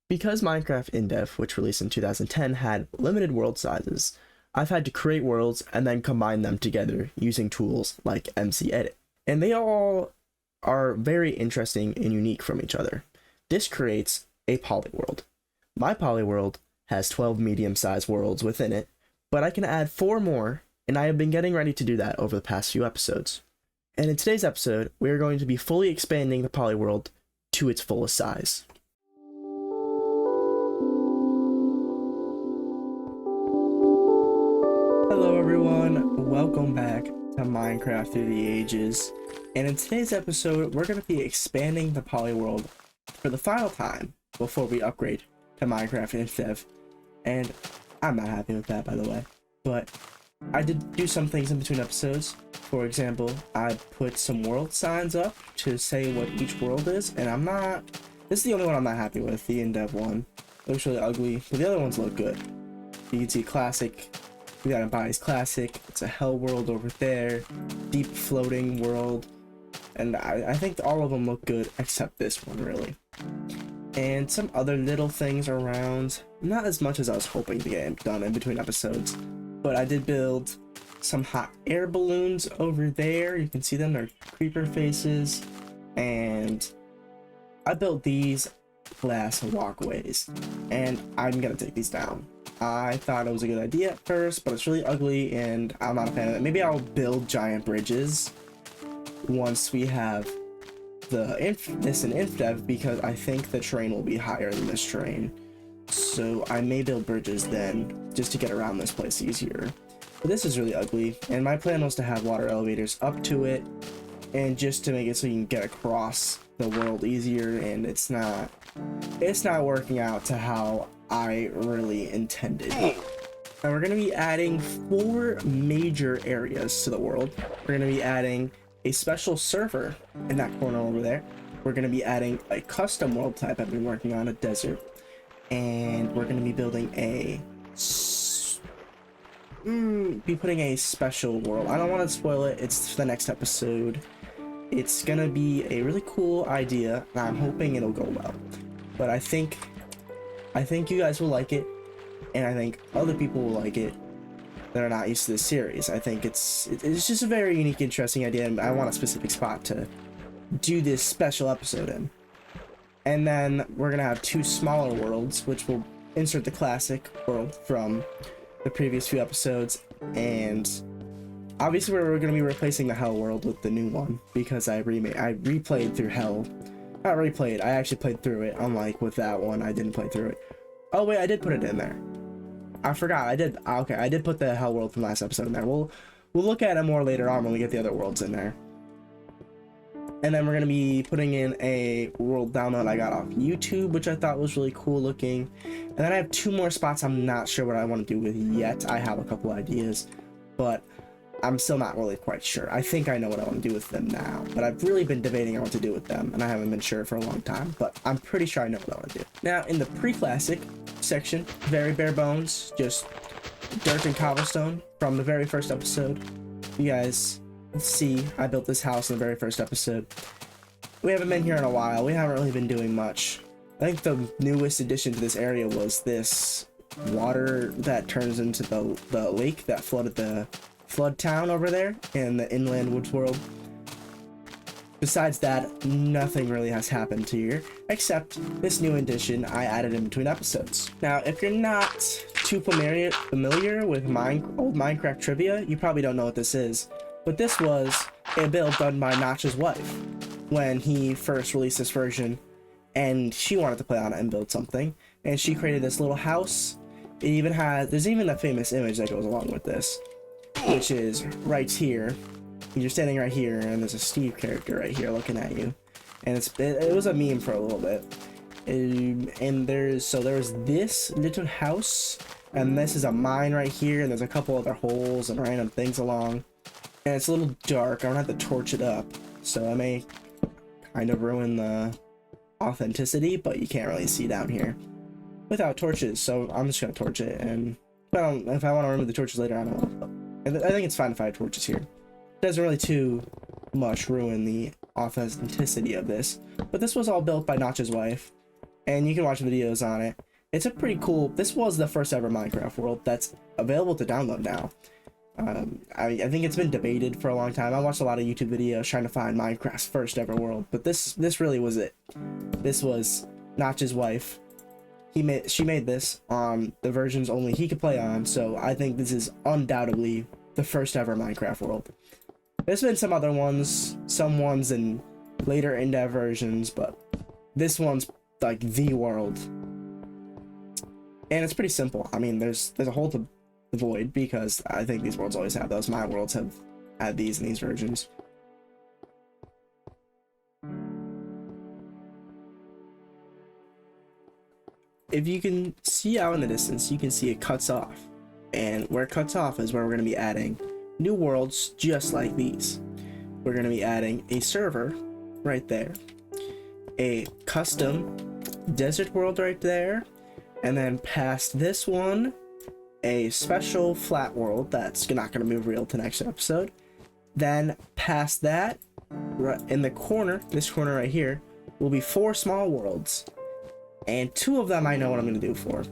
Because Minecraft Indev, which released in 2010, had limited world sizes, I've had to create worlds and then combine them together using tools like MC Edit. And they all are very interesting and unique from each other. This creates a polyworld. My polyworld has 12 medium-sized worlds within it, but I can add 4 more, and I have been getting ready to do that over the past few episodes. And in today's episode, we are going to be fully expanding the polyworld to its fullest size. Hello everyone, welcome back to Minecraft Through the Ages, and in today's episode we're going to be expanding the polyworld for the final time before we upgrade to Minecraft Indev, and I'm not happy with that, by the way, but I did do some things in between episodes. For example, I put some world signs up to say what each world is, and this is the only one I'm not happy with, the Indev one. It looks really ugly, but the other ones look good. You can see classic. We got Embodies Classic, it's a hell world over there, deep floating world, and I think all of them look good except this one, really. And some other little things around, not as much as I was hoping to get done in between episodes, but I did build some hot air balloons over there. You can see them, they're creeper faces, and I built these glass walkways, and I'm gonna take these down. I thought it was a good idea at first, but it's really ugly and I'm not a fan of it. Maybe I'll build giant bridges once we have this in Indev, because I think the terrain will be higher than this terrain. So I may build bridges then, just to get around this place easier. But this is really ugly, and my plan was to have water elevators up to it, and just to make it so you can get across the world easier, and it's not working out to how I really intended. And we're going to be adding 4 major areas to the world. We're going to be adding a special server in that corner over there. We're going to be adding a custom world type I've been working on, a desert. And we're going to be building putting a special world. I don't want to spoil it. It's the next episode. It's going to be a really cool idea, and I'm hoping it'll go well. But I think you guys will like it, and I think other people will like it that are not used to this series. I think it's just a very unique, interesting idea, and I want a specific spot to do this special episode in. And then we're gonna have 2 smaller worlds, which will insert the classic world from the previous few episodes, and obviously we're gonna be replacing the hell world with the new one, because I replayed through hell. Not replayed, I actually played through it, unlike with that one, I didn't play through it. Oh wait, I did put it in there. I forgot, I did put the hell world from last episode in there. We'll look at it more later on when we get the other worlds in there. And then we're going to be putting in a world download I got off YouTube, which I thought was really cool looking. And then I have 2 more spots I'm not sure what I want to do with yet. I have a couple ideas, but I'm still not really quite sure. I think I know what I want to do with them now, but I've really been debating on what to do with them, and I haven't been sure for a long time, but I'm pretty sure I know what I want to do. Now, in the pre-classic section, very bare bones, just dirt and cobblestone from the very first episode. You guys see, I built this house in the very first episode. We haven't been here in a while. We haven't really been doing much. I think the newest addition to this area was this water that turns into the lake that flooded the flood town over there in the inland woods world. Besides that, nothing really has happened here, except this new addition I added in between episodes. Now, if you're not too familiar with old Minecraft trivia, you probably don't know what this is, but this was a build done by Notch's wife when he first released this version, and she wanted to play on it and build something, and she created this little house. There's even a famous image that goes along with this, which is right here. You're standing right here, and there's a Steve character right here looking at you, and it was a meme for a little bit. And there's this little house, and this is a mine right here, and there's a couple other holes and random things along, and it's a little dark. I'm gonna have to torch it up, so I may kind of ruin the authenticity, but you can't really see down here without torches, so I'm just gonna torch it. And if I want to remove the torches later, I don't know. I think it's fine if I have torches here. It doesn't really too much ruin the authenticity of this, but this was all built by Notch's wife, and you can watch videos on it. It's a pretty cool. This was the first ever Minecraft world that's available to download now. I think it's been debated for a long time. I watched a lot of YouTube videos trying to find Minecraft's first ever world, but this really was it. This was Notch's wife. She made this on the versions only he could play on, so I think this is undoubtedly the first ever Minecraft world. There's been some other ones, some ones in later Indev versions, but this one's like the world. And it's pretty simple. I mean, there's a hole to avoid because I think these worlds always have those. My worlds have had these in these versions. If you can see out in the distance, you can see it cuts off. And where it cuts off is where we're going to be adding new worlds just like these. We're going to be adding a server right there, a custom desert world right there, and then past this one, a special flat world that's not going to be revealed to next episode. Then past that, right in the corner, this corner right here, will be 4 small worlds. And 2 of them I know what I'm going to do for.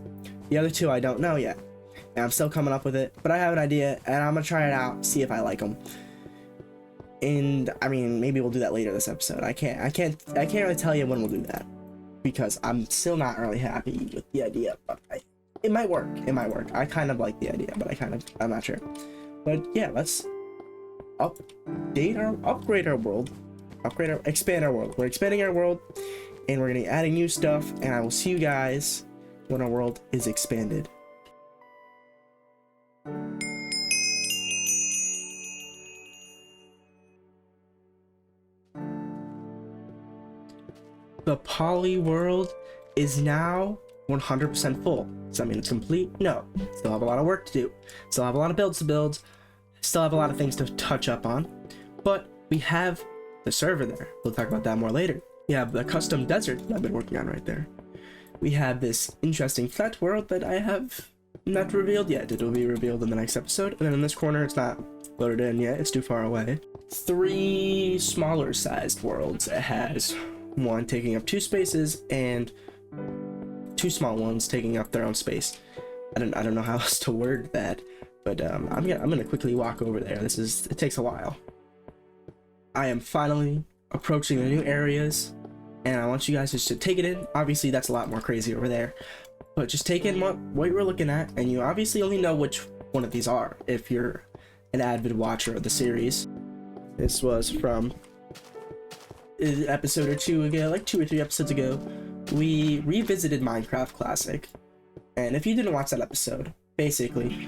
The other 2 I don't know yet. And I'm still coming up with it, but I have an idea and I'm going to try it out, see if I like them. And I mean, maybe we'll do that later this episode. I can't really tell you when we'll do that because I'm still not really happy with the idea, but it might work. It might work. I kind of like the idea, but I'm not sure. But yeah, let's expand our world. We're expanding our world, and we're gonna be adding new stuff, and I will see you guys when our world is expanded. The Polyworld is now 100% full. Does that mean it's complete? No. Still have a lot of work to do. Still have a lot of builds to build. Still have a lot of things to touch up on. But we have the server there. We'll talk about that more later. We have the custom desert that I've been working on right there. We have this interesting flat world that I have not revealed yet. It will be revealed in the next episode. And then in this corner, it's not loaded in yet. It's too far away. 3 smaller sized worlds. It has one taking up 2 spaces and 2 small ones taking up their own space. I don't know how else to word that, but I'm gonna quickly walk over there. It takes a while. I am finally approaching the new areas, and I want you guys just to take it in. Obviously, that's a lot more crazy over there, but just take in what you're looking at, and you obviously only know which one of these are if you're an avid watcher of the series. This was from an episode or 2 ago, like 2 or 3 episodes ago. We revisited Minecraft Classic, and if you didn't watch that episode, basically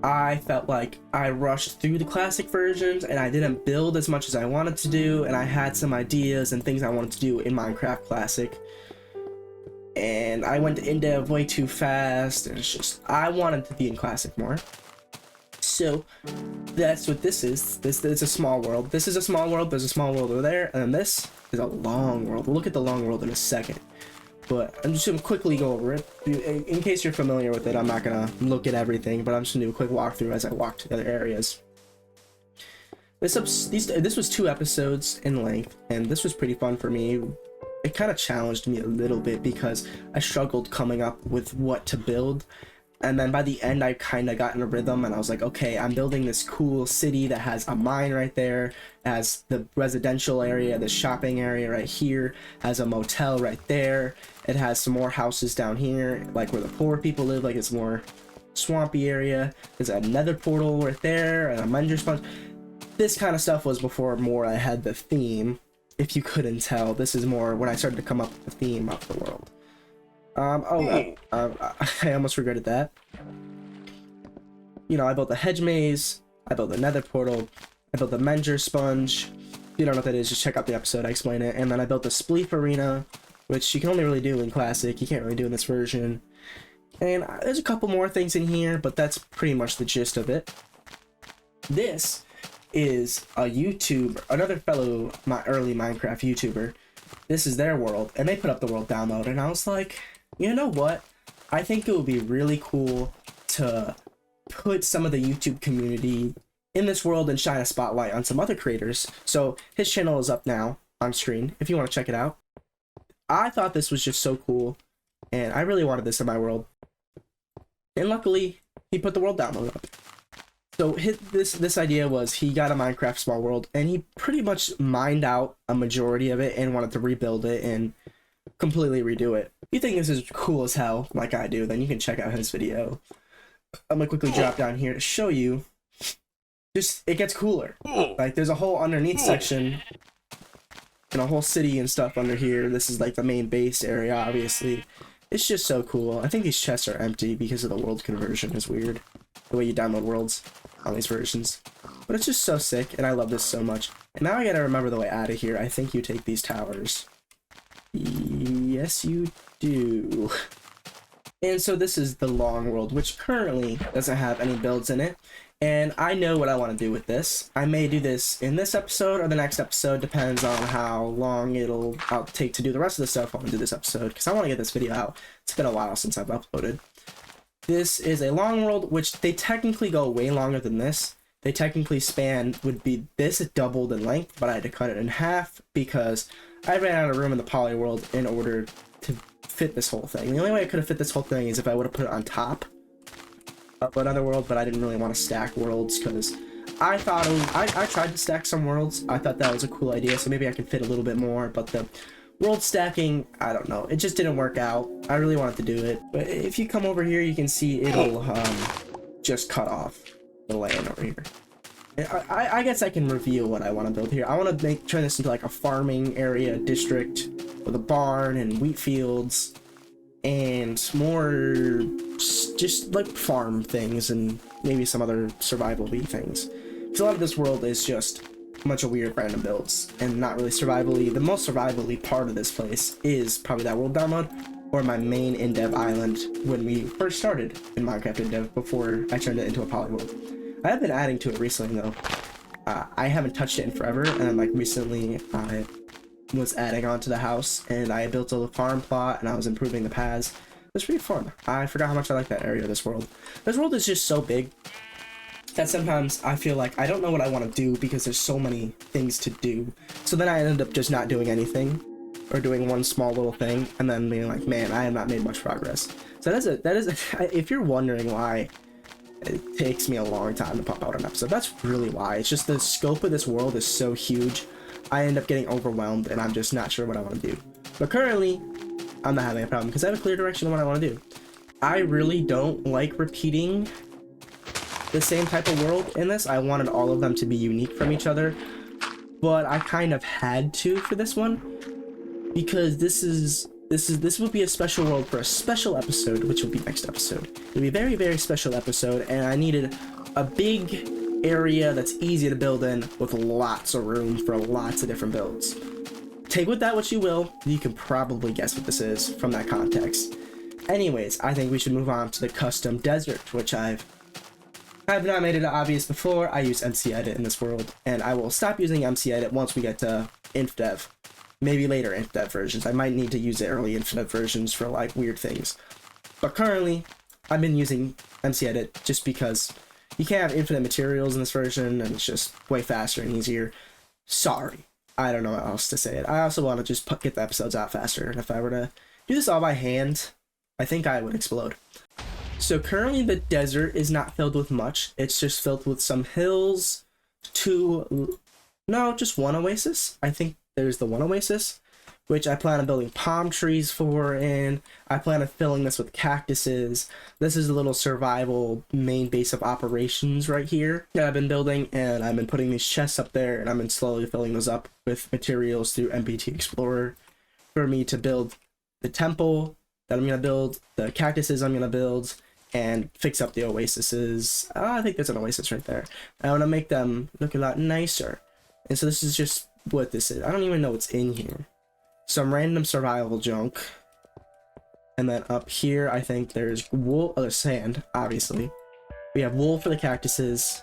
I felt like I rushed through the classic versions and I didn't build as much as I wanted to do, and I had some ideas and things I wanted to do in Minecraft Classic, and I went to Indev way too fast, and it's just I wanted to be in Classic more. So that's what this is. This is a small world. This is a small world. There's a small world over there, and then this is a long world. We'll look at the long world in a second, but I'm just gonna quickly go over it in case you're familiar with it. I'm not gonna look at everything, but I'm just gonna do a quick walkthrough as I walk to the other areas. This was 2 episodes in length, and this was pretty fun for me. It kind of challenged me a little bit because I struggled coming up with what to build. And then by the end, I kind of got in a rhythm, and I was like, okay, I'm building this cool city that has a mine right there, has the residential area, the shopping area right here, has a motel right there. It has some more houses down here, like where the poor people live, like it's more swampy area. There's a nether portal right there, and a mender sponge. This kind of stuff was before more I had the theme, if you couldn't tell. This is more when I started to come up with the theme of the world. I almost regretted that. You know, I built a hedge maze, I built a nether portal, I built a Menger sponge. If you don't know what that is, just check out the episode, I explain it. And then I built a spleef arena, which you can only really do in Classic, you can't really do in this version. And there's a couple more things in here, but that's pretty much the gist of it. This is another fellow early Minecraft YouTuber. This is their world, and they put up the world download, and I was like, you know what? I think it would be really cool to put some of the YouTube community in this world and shine a spotlight on some other creators. So his channel is up now on screen if you want to check it out. I thought this was just so cool and I really wanted this in my world. And luckily, he put the world download up. So this idea was he got a Minecraft small world, and he pretty much mined out a majority of it and wanted to rebuild it and completely redo it. If you think this is cool as hell, like I do, then you can check out his video. I'm gonna quickly drop down here to show you. Just, it gets cooler. Like, there's a whole underneath section and a whole city and stuff under here. This is like the main base area, obviously. It's just so cool. I think these chests are empty because of the world conversion is weird. The way you download worlds on these versions. But it's just so sick, and I love this so much. And now I gotta remember the way out of here. I think you take these towers. Yes, you do. And so this is the long world, which currently doesn't have any builds in it. And I know what I want to do with this. I may do this in this episode or the next episode, depends on how long I'll take to do the rest of the stuff. I want to do this episode because I want to get this video out. It's been a while since I've uploaded. This is a long world, which they technically go way longer than this. They technically span, would be this doubled in length, but I had to cut it in half because I ran out of room in the Polyworld in order to fit this whole thing. The only way I could have fit this whole thing is if I would have put it on top of another world, but I didn't really want to stack worlds because I thought I tried to stack some worlds. I thought that was a cool idea, so maybe I can fit a little bit more, but the world stacking, I don't know, it just didn't work out. I really wanted to do it, but if you come over here, you can see it'll just cut off the land over here. I guess I can reveal what I want to build here. I want to turn this into like a farming area district with a barn and wheat fields and more just like farm things and maybe some other survival-y things. Because a lot of this world is just a bunch of weird random builds and not really survival-y. The most survival-y part of this place is probably that world download or my main Indev island when we first started in Minecraft Indev before I turned it into a Polyworld. I have been adding to it recently though. I haven't touched it in forever, and then like recently I was adding on to the house and I built a farm plot and I was improving the paths. It was pretty fun. I forgot how much I like that area of this world. This world is just so big that sometimes I feel like I don't know what I want to do because there's so many things to do. So then I end up just not doing anything or doing one small little thing and then being like, man, I have not made much progress. So that is if you're wondering why it takes me a long time to pop out an episode, that's really why. It's just the scope of this world is so huge. I end up getting overwhelmed and I'm just not sure what I want to do. But currently, I'm not having a problem because I have a clear direction of what I want to do. I really don't like repeating the same type of world in this. I wanted all of them to be unique from each other, but I kind of had to for this one because this would be a special world for a special episode, which will be next episode. It'll be a very, very special episode, and I needed a big area that's easy to build in with lots of room for lots of different builds. Take with that what you will. You can probably guess what this is from that context. Anyways, I think we should move on to the custom desert, which I've not made it obvious before. I use MC Edit in this world, and I will stop using MC Edit once we get to Indev. Maybe later Indev versions. I might need to use the early Indev versions for like weird things. But currently, I've been using MC Edit just because you can't have infinite materials in this version, and it's just way faster and easier. Sorry. I don't know how else to say it. I also want to just get the episodes out faster, and if I were to do this all by hand, I think I would explode. So currently the desert is not filled with much. It's just filled with some hills, just one oasis. I think there's the one oasis, which I plan on building palm trees for, and I plan on filling this with cactuses. This is a little survival main base of operations right here that I've been building, and I've been putting these chests up there, and I've been slowly filling those up with materials through MPT Explorer for me to build the temple that I'm going to build, the cactuses I'm going to build, and fix up the oases. I think there's an oasis right there. I want to make them look a lot nicer. And so this is just what this is. I don't even know what's in here. Some random survival junk. And then up here, I think there's wool, sand, obviously. We have wool for the cactuses.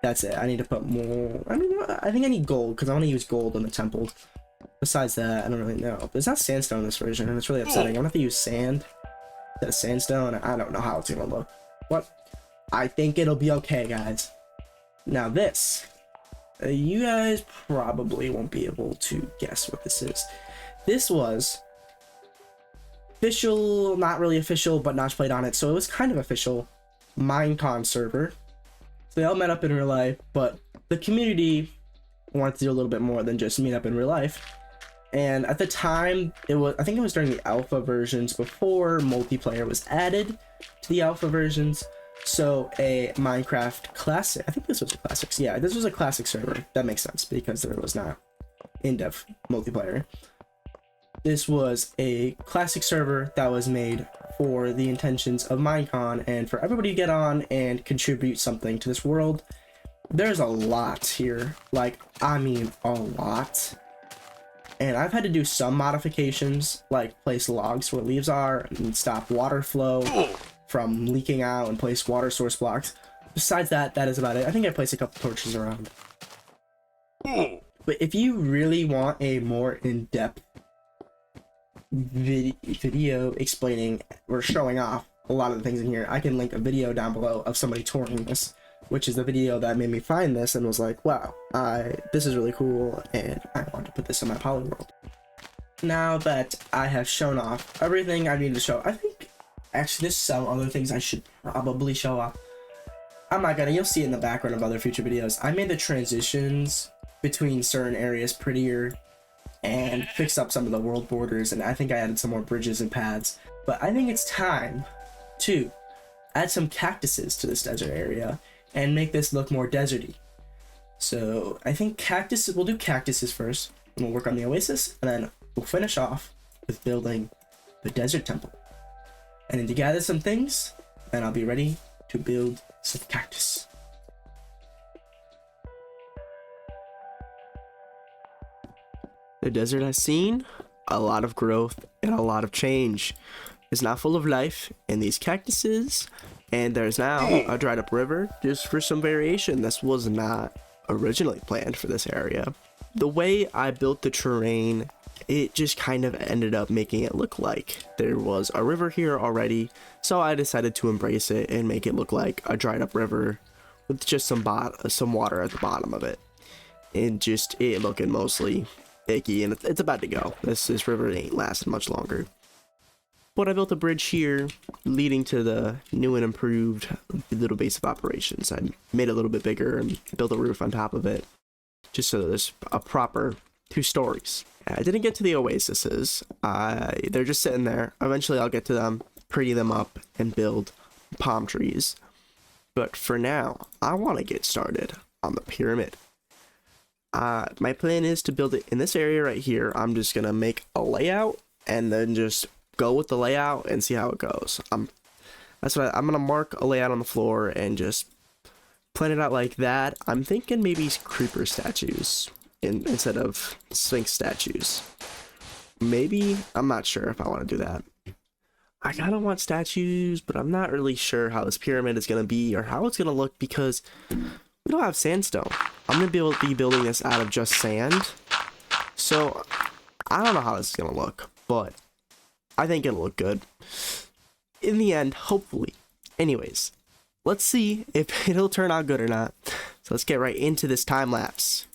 That's it. I need to put more. I think I need gold because I want to use gold in the temple. Besides that, I don't really know. There's not sandstone in this version, and it's really upsetting. I'm gonna have to use sand instead of sandstone. I don't know how it's gonna look. But I think it'll be okay, guys. Now this. You guys probably won't be able to guess what this is. This was official, not really official, but Notch played on it, so it was kind of official Minecon server. So they all met up in real life, but the community wanted to do a little bit more than just meet up in real life. And at the time, I think it was during the alpha versions before multiplayer was added to the alpha versions. So a Minecraft classic, I think this was a classic. Yeah, this was a classic server. That makes sense because there was not Indev multiplayer. This was a classic server that was made for the intentions of Minecon and for everybody to get on and contribute something to this world. There's a lot here, like, I mean a lot. And I've had to do some modifications, like place logs where leaves are and stop water flow from leaking out and place water source blocks. Besides that, that is about it. I think I placed a couple torches around. But if you really want a more in-depth video explaining or showing off a lot of the things in here, I can link a video down below of somebody touring this, which is the video that made me find this and was like, wow, this is really cool and I want to put this in my Polyworld. Now that I have shown off everything I need to show, I think actually there's some other things I should probably show off. I'm not gonna, you'll see it in the background of other future videos. I made the transitions between certain areas prettier and fixed up some of the world borders, and I think I added some more bridges and paths. But I think it's time to add some cactuses to this desert area and make this look more deserty. So I think cactuses, we'll do cactuses first, and we'll work on the oasis, and then we'll finish off with building the desert temple. And then to gather some things, then I'll be ready to build some cactus. The desert has seen a lot of growth and a lot of change. It's now full of life in these cactuses, and there's now a dried up river just for some variation. This was not originally planned for this area. The way I built the terrain, it just kind of ended up making it look like there was a river here already, so I decided to embrace it and make it look like a dried up river with just some water at the bottom of it, and just it looking mostly icky, and it's about to go. This river ain't lasting much longer. But I built a bridge here leading to the new and improved little base of operations. I made it a little bit bigger and built a roof on top of it, just so there's a proper 2 stories. I didn't get to the oases. They're just sitting there. Eventually I'll get to them, pretty them up, and build palm trees. But for now, I want to get started on the pyramid. My plan is to build it in this area right here. I'm just gonna make a layout and then just go with the layout and see how it goes. That's what I'm gonna mark a layout on the floor and just plan it out like that. I'm thinking maybe creeper statues instead of sphinx statues. Maybe, I'm not sure if I want to do that. I kind of want statues, but I'm not really sure how this pyramid is gonna be or how it's gonna look because we don't have sandstone. I'm going to be able to be building this out of just sand. So, I don't know how this is going to look, but I think it'll look good. In the end, hopefully. Anyways, let's see if it'll turn out good or not. So let's get right into this time lapse.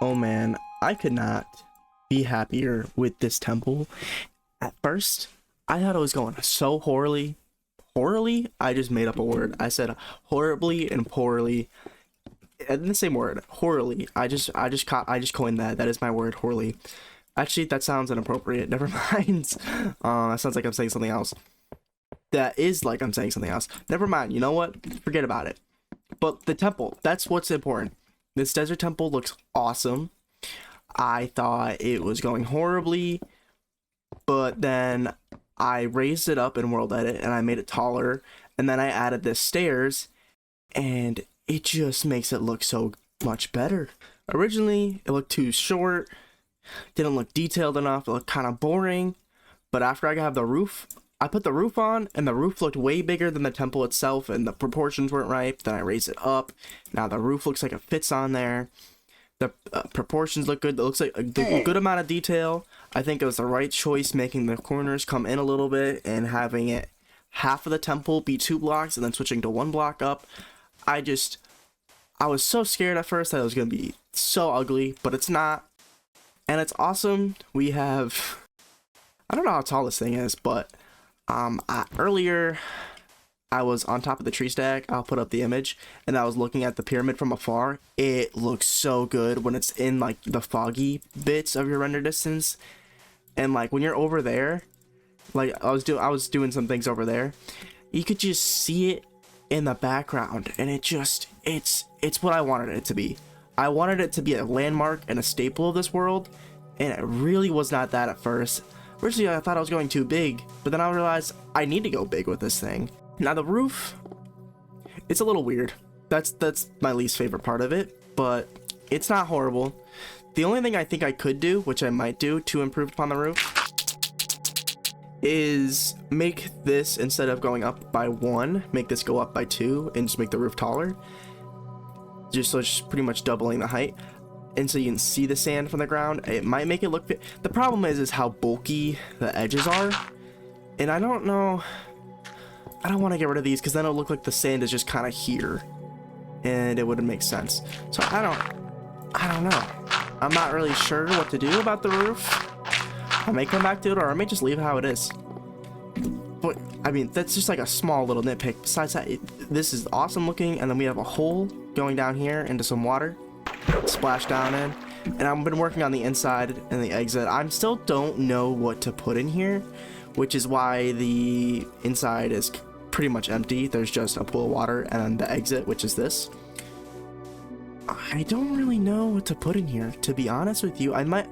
Oh man, I could not be happier with this temple. At first, I thought it was going so horribly. Horribly? I just made up a word. I said horribly and poorly. In the same word, horribly. I just coined that. That is my word, horribly. Actually, that sounds inappropriate. Never mind. That sounds like I'm saying something else. That is like I'm saying something else. Never mind. You know what? Forget about it. But the temple, that's what's important. This desert temple looks awesome. I thought it was going horribly, but then I raised it up in World Edit and I made it taller, and then I added the stairs, and it just makes it look so much better. Originally, it looked too short, didn't look detailed enough, it looked kind of boring, but after I got the roof, I put the roof on, and the roof looked way bigger than the temple itself, and the proportions weren't right. Then I raised it up. Now the roof looks like it fits on there. The proportions look good. It looks like a good amount of detail. I think it was the right choice making the corners come in a little bit and having it half of the temple be 2 blocks and then switching to 1 block up. I was so scared at first that it was going to be so ugly, but it's not. And it's awesome. We have, I don't know how tall this thing is, but earlier I was on top of the tree stack. I'll put up the image, and I was looking at the pyramid from afar. It looks so good when it's in like the foggy bits of your render distance, and like when you're over there, like I was doing some things over there, you could just see it in the background, and it's what I wanted it to be. I wanted it to be a landmark and a staple of this world, and it really was not that at first. Originally, I thought I was going too big, but then I realized I need to go big with this thing. Now the roof, it's a little weird. That's my least favorite part of it, but it's not horrible. The only thing I think I could do, which I might do to improve upon the roof, is make this, instead of going up by 1, make this go up by 2 and just make the roof taller. So it's just pretty much doubling the height. And so you can see the sand from the ground. It might make it look fit. The problem is how bulky the edges are, and I don't know, I don't want to get rid of these because then it'll look like the sand is just kind of here, and it wouldn't make sense. So I don't know. I'm not really sure what to do about the roof. I may come back to it, or I may just leave it how it is. But I mean, that's just like a small little nitpick. Besides that, this is awesome looking, and then we have a hole going down here into some water. Splash down in, and I've been working on the inside and the exit. I still don't know what to put in here, which is why the inside is pretty much empty. There's just a pool of water, and then the exit, which is this. I don't really know what to put in here, to be honest with you. I was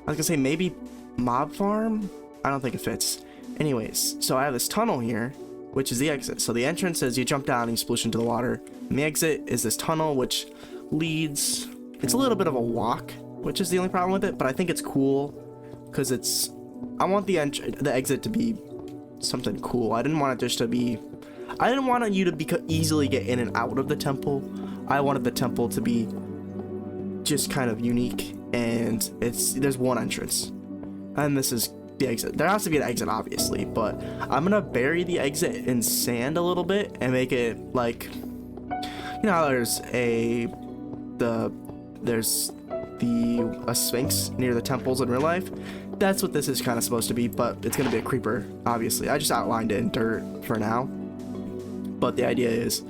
gonna say maybe mob farm. I don't think it fits. Anyways, so I have this tunnel here, which is the exit. So the entrance is you jump down and you sploosh into the water. And the exit is this tunnel, which leads, it's a little bit of a walk, which is the only problem with it, but I think it's cool because I want the exit to be something cool. I didn't want you to easily get in and out of the temple. I wanted the temple to be just kind of unique, and there's one entrance, and this is the exit. There has to be an exit, obviously, but I'm gonna bury the exit in sand a little bit and make it like, you know how there's a sphinx near the temples in real life. That's what this is kind of supposed to be, but it's gonna be a creeper, obviously. I just outlined it in dirt for now, but the idea is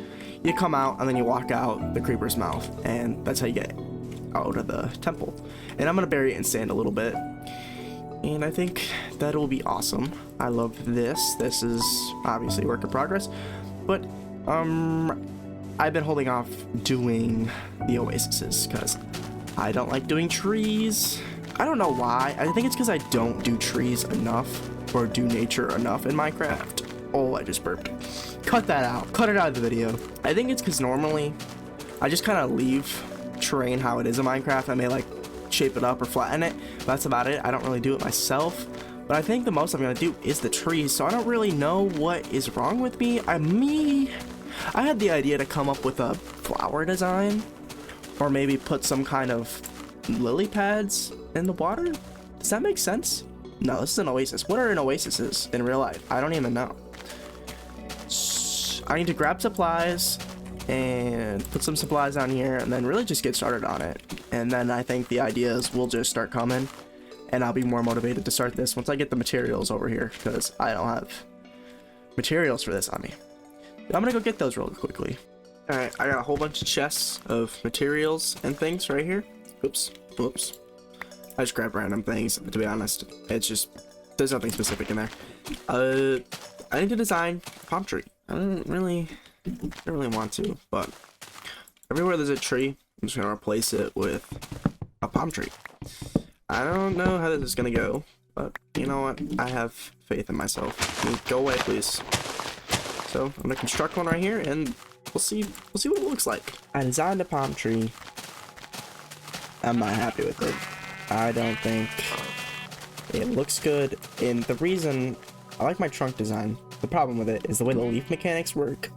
you come out and then you walk out the creeper's mouth, and that's how you get out of the temple. And I'm gonna bury it in sand a little bit, and I think that will be awesome. I love this. This is obviously a work in progress, but I've been holding off doing the oases because I don't like doing trees. I don't know why. I think it's because I don't do trees enough or do nature enough in Minecraft. Oh, I just burped. Cut that out. Cut it out of the video. I think it's because normally I just kind of leave terrain how it is in Minecraft. I may like shape it up or flatten it, but that's about it. I don't really do it myself, But I think the most I'm gonna do is the trees, so I don't really know what is wrong with me. I had the idea to come up with a flower design, or maybe put some kind of lily pads in the water. Does that make sense? No, this is an oasis. What are an oasis in real life? I don't even know. I need to grab supplies and put some supplies down here, and then really just get started on it. And then I think the ideas will just start coming, and I'll be more motivated to start this once I get the materials over here, because I don't have materials for this on me. I'm gonna go get those real quickly. All right, I got a whole bunch of chests of materials and things right here. Oops. I just grabbed random things, to be honest. It's just, there's nothing specific in there. I need to design a palm tree. I don't really want to, but everywhere there's a tree, I'm just gonna replace it with a palm tree. I don't know how this is gonna go, but you know what? I have faith in myself. Go away, please. So I'm gonna construct one right here, and we'll see what it looks like. I designed a palm tree. I'm not happy with it. I don't think it looks good, and the reason I like my trunk design, the problem with it is the way the leaf mechanics work,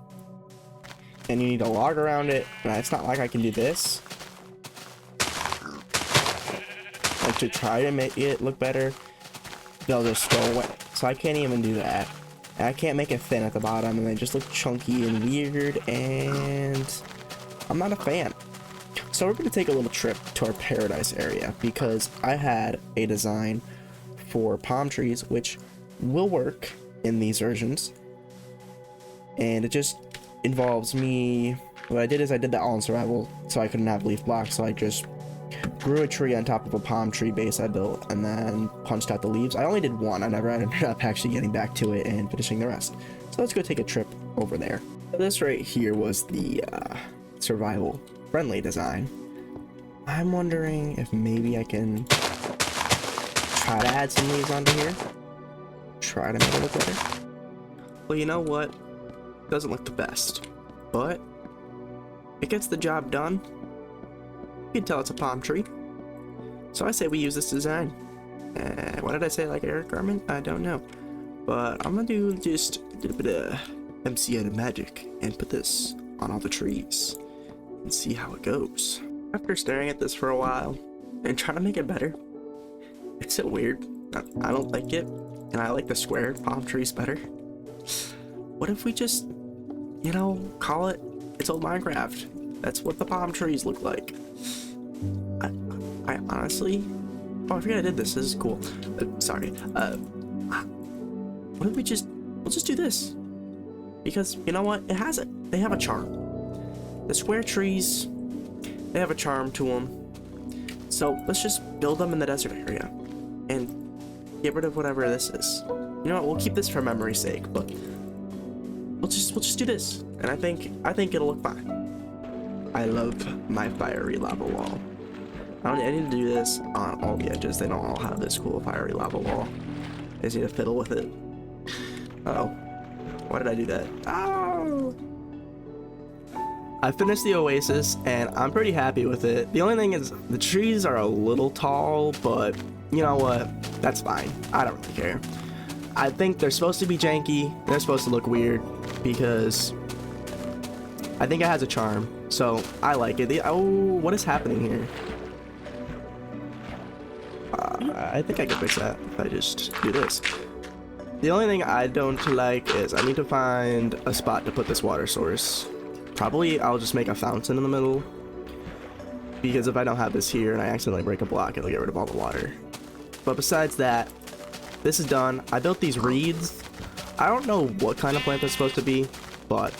and you need a log around it, and it's not like I can do this, like to try to make it look better. They'll just go away, so I can't even do that. And I can't make it thin at the bottom, and they just look chunky and weird, and I'm not a fan. So we're going to take a little trip to our paradise area, because I had a design for palm trees which will work in these versions, and it just involves me. What I did is I did that all in survival, so I couldn't have leaf blocks, so I just grew a tree on top of a palm tree base I built, and then punched out the leaves. I only did one. I never ended up actually getting back to it and finishing the rest. So let's go take a trip over there. This right here was the survival friendly design. I'm wondering if maybe I can try to add some leaves onto here. Try to make it look better. Well, you know what? It doesn't look the best, but it gets the job done. You can tell it's a palm tree. So I say we use this design. What did I say, like Eric Garmin? I don't know. But I'm gonna do just a little bit of MC out of magic and put this on all the trees and see how it goes. After staring at this for a while and trying to make it better, it's so weird. I don't like it, and I like the square palm trees better. What if we just, you know, call it It's old Minecraft? That's what the palm trees look like. I honestly, oh, I forget I did this. This is cool. Sorry. What if we'll just do this? Because you know what? It has it. They have a charm. The square trees, they have a charm to them. So let's just build them in the desert area and get rid of whatever this is. You know what? We'll keep this for memory's sake, but we'll just do this, and I think it'll look fine. I love my fiery lava wall. I need to do this on all the edges. They don't all have this cool fiery lava wall. I just need to fiddle with it. Uh-oh. Why did I do that? Oh! I finished the oasis, and I'm pretty happy with it. The only thing is, the trees are a little tall, but you know what? That's fine. I don't really care. I think they're supposed to be janky. They're supposed to look weird, because I think it has a charm. So, I like it. Oh, what is happening here? I think I can fix that if I just do this. The only thing I don't like is I need to find a spot to put this water source. Probably I'll just make a fountain in the middle, because if I don't have this here and I accidentally break a block, it'll get rid of all the water. But besides that, this is done. I built these reeds. I don't know what kind of plant that's supposed to be, but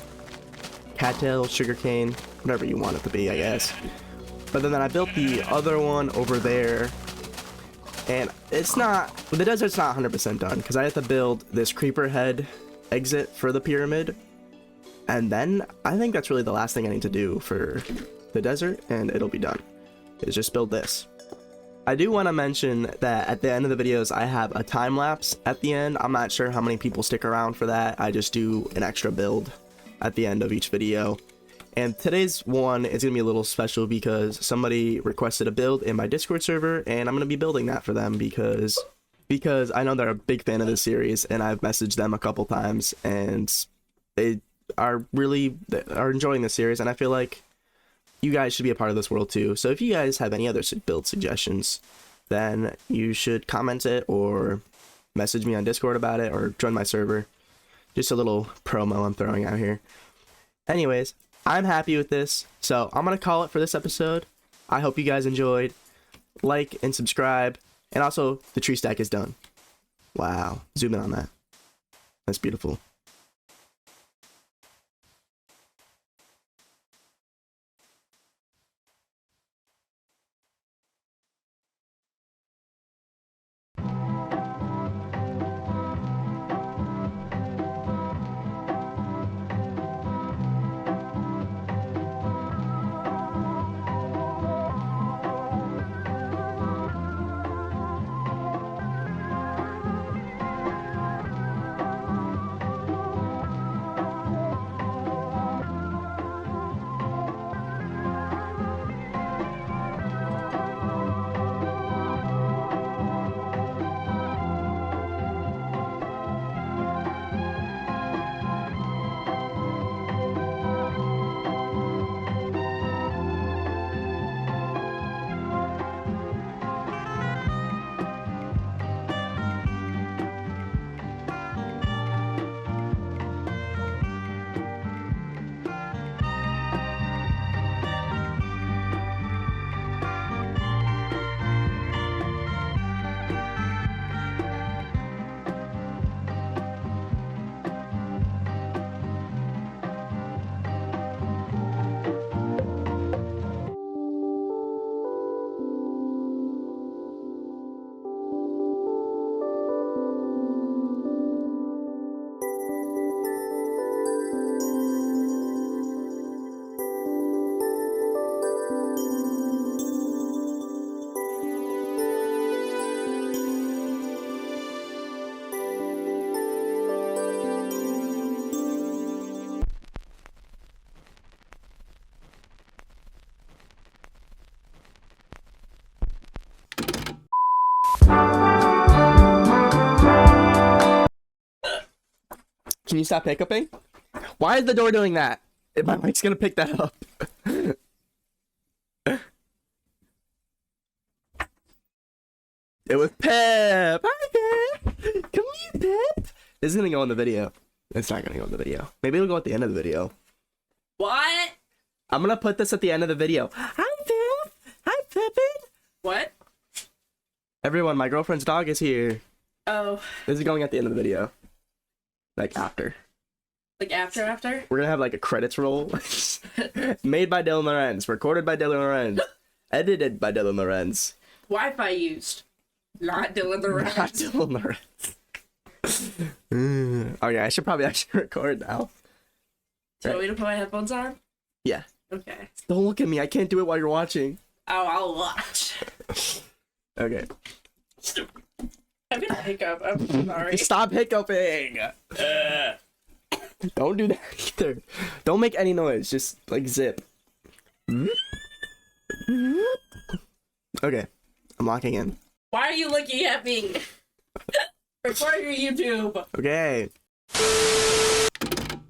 cattail, sugarcane, whatever you want it to be, I guess. But then I built the other one over there, and it's not, the desert's not 100% done, because I have to build this creeper head exit for the pyramid, and then I think that's really the last thing I need to do for the desert, and it'll be done, is just build this. I do want to mention that at the end of the videos I have a time lapse at the end. I'm not sure how many people stick around for that. I just do an extra build at the end of each video. And today's one is going to be a little special because somebody requested a build in my Discord server, and I'm going to be building that for them because because I know they're a big fan of this series, and I've messaged them a couple times, and they are enjoying the series, and I feel like you guys should be a part of this world too. So if you guys have any other build suggestions, then you should comment it or message me on Discord about it or join my server. Just a little promo I'm throwing out here. Anyways, I'm happy with this, so I'm gonna call it for this episode. I hope you guys enjoyed. Like and subscribe, and also the tree stack is done. Wow, zoom in on that. That's beautiful. Can you stop hiccuping? Why is the door doing that? My mic's gonna pick that up. It was Pep. Hi, Pep. Come here, Pep. This is gonna go in the video. It's not gonna go in the video. Maybe it'll go at the end of the video. What? I'm gonna put this at the end of the video. Hi, Pep. Hi, Peppin. What? Everyone, my girlfriend's dog is here. Oh. This is going at the end of the video. Like after. Like after? We're gonna have like a credits roll. Made by Dylan Lorenz. Recorded by Dylan Lorenz. Edited by Dylan Lorenz. Wi-Fi used. Not Dylan Lorenz. Not Dylan Lorenz. Okay, I should probably actually record now. Do you want me to put my headphones on? Yeah. Okay. Don't look at me. I can't do it while you're watching. Oh, I'll watch. Okay. I'm gonna hiccup. I'm sorry. Stop hiccuping. Don't do that either. Don't make any noise. Just like zip. Okay. I'm locking in. Why are you looking at me? Record your YouTube. Okay.